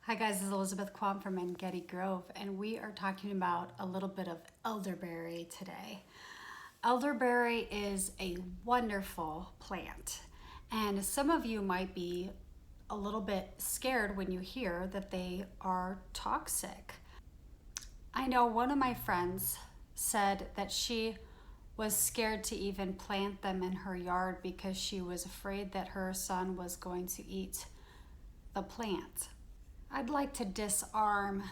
Hi guys, this is Elizabeth Quam from Getty Grove, and we are talking about a little bit of elderberry today. Elderberry is a wonderful plant, and some of you might be a little bit scared when you hear that they are toxic. I know one of my friends said that she was scared to even plant them in her yard because she was afraid that her son was going to eat the plant. I'd like to disarm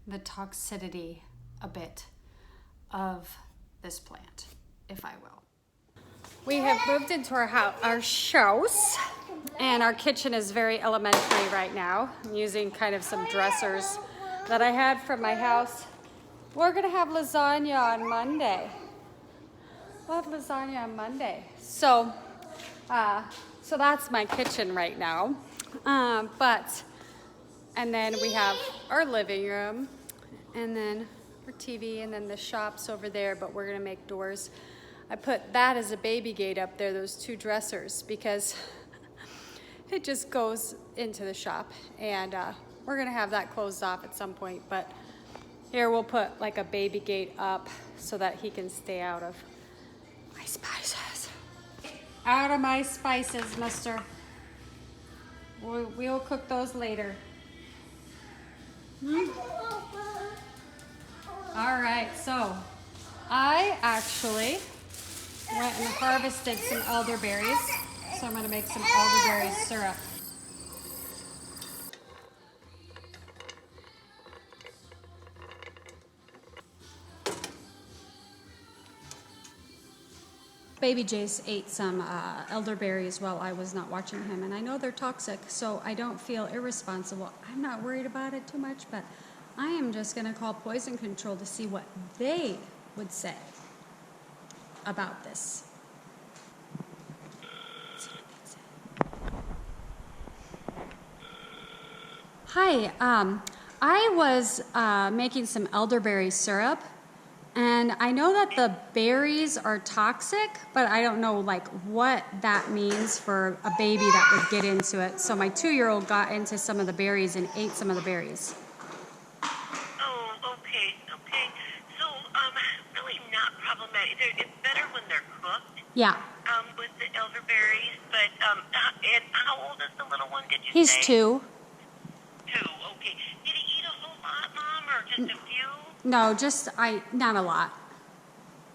the toxicity a bit of this plant, if I will. We have moved into our house, and our kitchen is very elementary right now. I'm using kind of some dressers that I had from my house. We're gonna have lasagna on Monday. We'll have lasagna on Monday. So that's my kitchen right now. And then we have our living room, and then our TV, and then the shop's over there, but we're gonna make doors. I put that as a baby gate up there, those two dressers, because it just goes into the shop, and we're gonna have that closed off at some point, but here we'll put like a baby gate up so that he can stay out of my spices. Out of my spices, mister. We'll cook those later. All right, so I actually went and harvested some elderberries. So I'm gonna make some elderberry syrup. Baby Jace ate some elderberries while I was not watching him, and I know they're toxic, so I don't feel irresponsible. I'm not worried about it too much, but I am just gonna call poison control to see what they would say about this. Hi, I was making some elderberry syrup, and I know that the berries are toxic, but I don't know like what that means for a baby that would get into it. So my 2-year-old got into some of the berries and ate some of the berries. Oh, okay. So, really not problematic. It's better when they're cooked. Yeah. With the elderberries, but, and how old is the little one, did you He's say? 2. 2, okay. Did he eat a whole lot, Mom, or just a few? No, not a lot.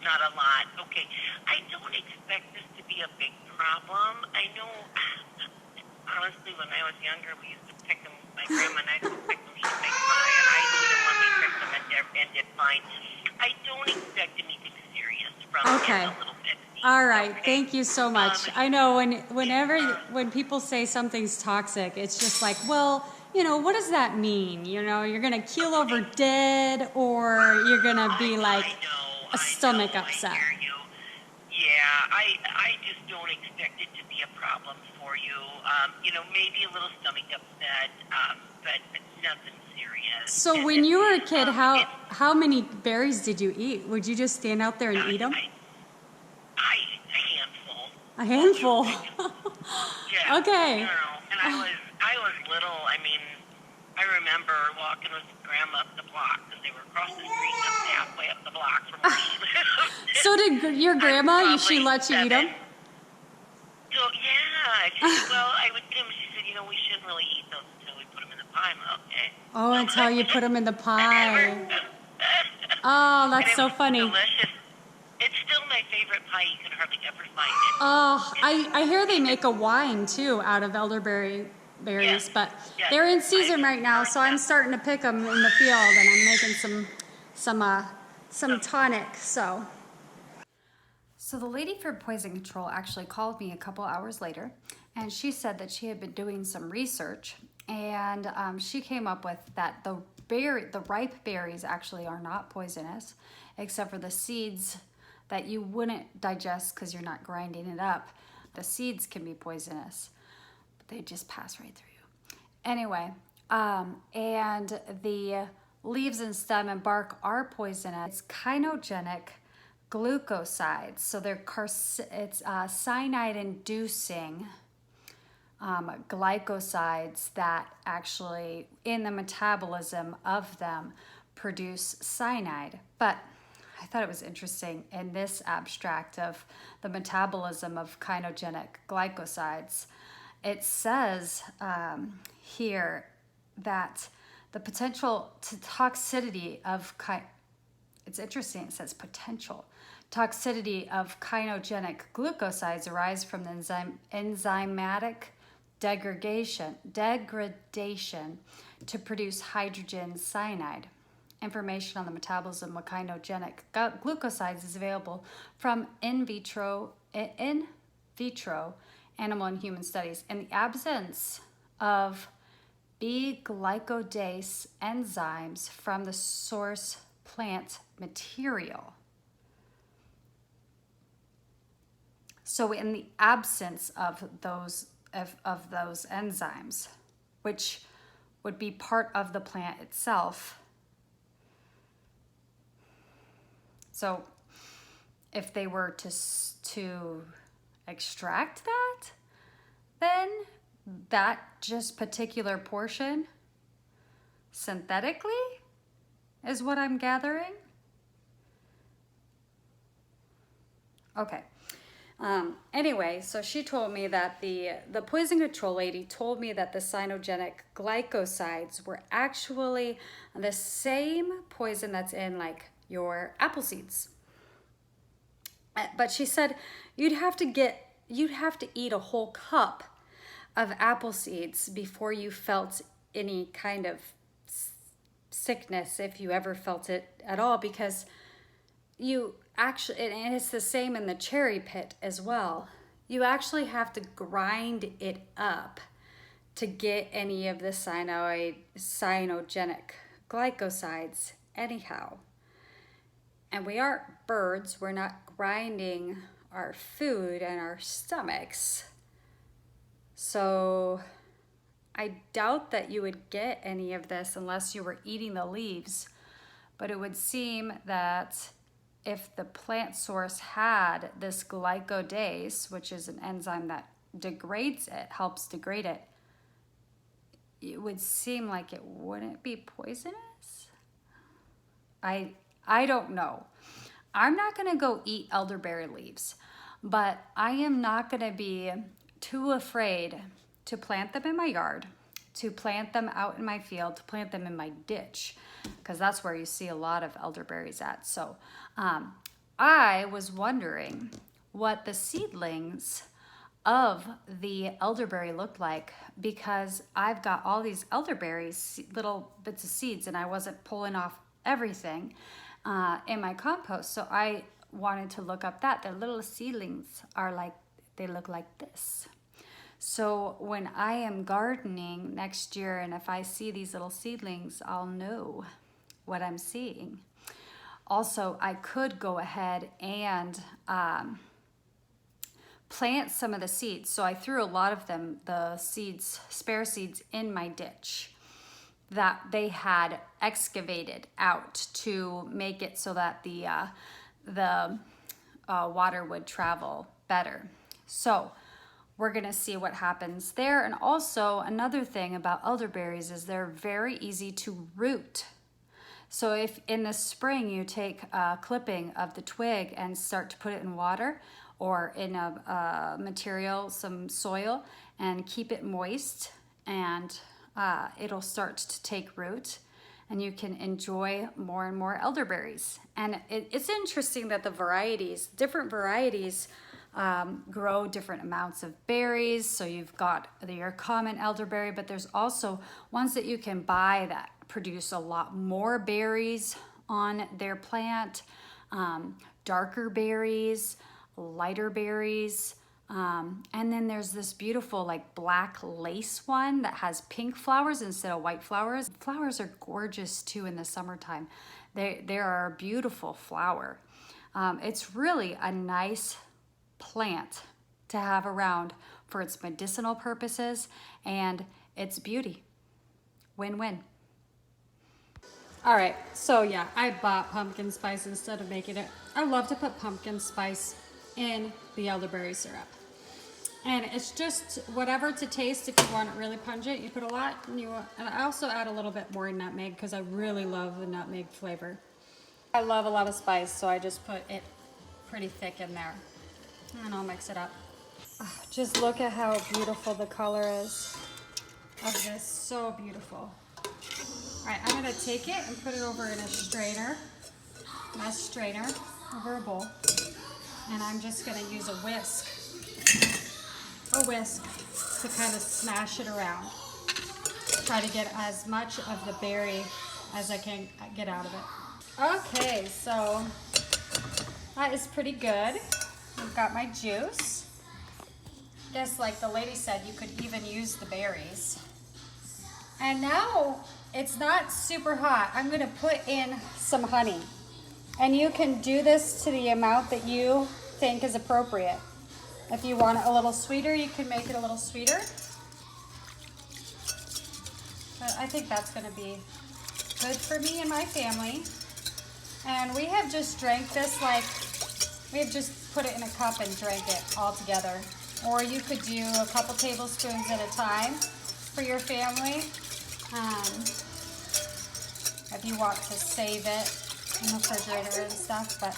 Not a lot, okay. I don't expect this to be a big problem. I know, honestly, when I was younger, we used to pick them, my grandma and I used to pick them, she'd make pie, and I'd eat them when we picked them and did fine. I don't expect anything serious from Okay. it a little bit. All right, Okay. thank you so much. I know when people say something's toxic, it's just like, well, you know, what does that mean? You know, you're gonna keel over dead, or you're gonna be like a stomach upset. I hear you. Yeah, I just don't expect it to be a problem for you. You know, maybe a little stomach upset, but nothing serious. So when you were a kid, how many berries did you eat? Would you just stand out there and eat them? A handful. A handful. Yeah. Okay. You know, and I was little. I mean, I remember walking with Grandma up the block because they were across the street, up halfway up the block from where she lived. So did your grandma? She let you eat them? So yeah. Well, I would eat them. She said, you know, we shouldn't really eat those until we put them in the pie. I'm like, okay. Oh, until you put them in the pie. Oh, that's so funny. Delicious. It's still my favorite pie. You can hardly ever find it. Oh, I hear they make a wine too out of elderberry berries, but they're in season right now, so I'm starting to pick them in the field, and I'm making some tonic. So the lady for poison control actually called me a couple hours later, and she said that she had been doing some research, and she came up with that the ripe berries actually are not poisonous, except for the seeds that you wouldn't digest because you're not grinding it up. The seeds can be poisonous, but they just pass right through you. Anyway, and the leaves and stem and bark are poisonous. It's kinogenic glucosides, so they're cyanide inducing glycosides that actually, in the metabolism of them, produce cyanide. But I thought it was interesting in this abstract of the metabolism of kinogenic glycosides. It says here that the potential to toxicity of it's interesting, it says potential toxicity of kinogenic glucosides arise from the enzymatic degradation to produce hydrogen cyanide. Information on the metabolism of kinogenic glucosides is available from in vitro animal and human studies. In the absence of B-glycodase enzymes from the source plant material. So in the absence of those enzymes, which would be part of the plant itself. So if they were to extract that, then that just particular portion synthetically is what I'm gathering. Okay. Anyway, so she told me that the poison control lady told me that the cyanogenic glycosides were actually the same poison that's in like your apple seeds. But she said you'd have to eat a whole cup of apple seeds before you felt any kind of sickness, if you ever felt it at all, because you actually, and it's the same in the cherry pit as well, you actually have to grind it up to get any of the cyanogenic glycosides anyhow. And we aren't birds, we're not grinding our food in our stomachs. So I doubt that you would get any of this unless you were eating the leaves. But it would seem that if the plant source had this glycodase, which is an enzyme that degrades it, helps degrade it, it would seem like it wouldn't be poisonous. I don't know. I'm not gonna go eat elderberry leaves, but I am not gonna be too afraid to plant them in my yard, to plant them out in my field, to plant them in my ditch, because that's where you see a lot of elderberries at. So I was wondering what the seedlings of the elderberry looked like, because I've got all these elderberries, little bits of seeds, and I wasn't pulling off everything in my compost. So I wanted to look up that. Their little seedlings are like, they look like this. So when I am gardening next year, and if I see these little seedlings, I'll know what I'm seeing. Also, I could go ahead and plant some of the seeds. So I threw a lot of them, the seeds, spare seeds, in my ditch that they had excavated out to make it so that the water would travel better. So we're gonna see what happens there. And also another thing about elderberries is they're very easy to root. So if in the spring you take a clipping of the twig and start to put it in water or in a material, some soil, and keep it moist, and it'll start to take root, and you can enjoy more and more elderberries. And it's interesting that the varieties, different varieties, grow different amounts of berries. So you've got your common elderberry, but there's also ones that you can buy that produce a lot more berries on their plant, darker berries, lighter berries. And then there's this beautiful like black lace one that has pink flowers instead of white flowers. Flowers are gorgeous too in the summertime. They are a beautiful flower. It's really a nice plant to have around for its medicinal purposes and its beauty. Win-win. All right, so yeah, I bought pumpkin spice instead of making it. I love to put pumpkin spice in the elderberry syrup. And it's just whatever to taste. If you want it really pungent, you put a lot. And I also add a little bit more nutmeg because I really love the nutmeg flavor. I love a lot of spice, so I just put it pretty thick in there. And I'll mix it up. Oh, just look at how beautiful the color is of this. So beautiful. All right, I'm gonna take it and put it over in a strainer, over a bowl. And I'm just gonna use a whisk to kind of smash it around. Try to get as much of the berry as I can get out of it. Okay, so that is pretty good. I've got my juice. Guess like the lady said, you could even use the berries. And now it's not super hot. I'm gonna put in some honey. And you can do this to the amount that you think is appropriate. If you want it a little sweeter, you can make it a little sweeter. But I think that's gonna be good for me and my family. And we have just drank this we have just put it in a cup and drank it all together. Or you could do a couple tablespoons at a time for your family. If you want to save it in the refrigerator and stuff, but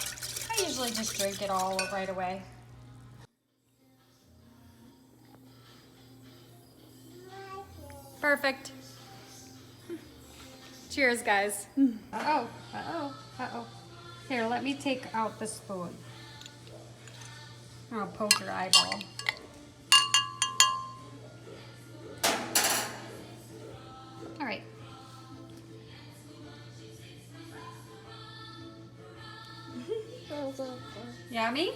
I usually just drink it all right away. Perfect. Cheers, guys. Uh-oh, uh-oh, uh-oh. Here, let me take out the spoon. I'll poke your eyeball. All right. Yummy?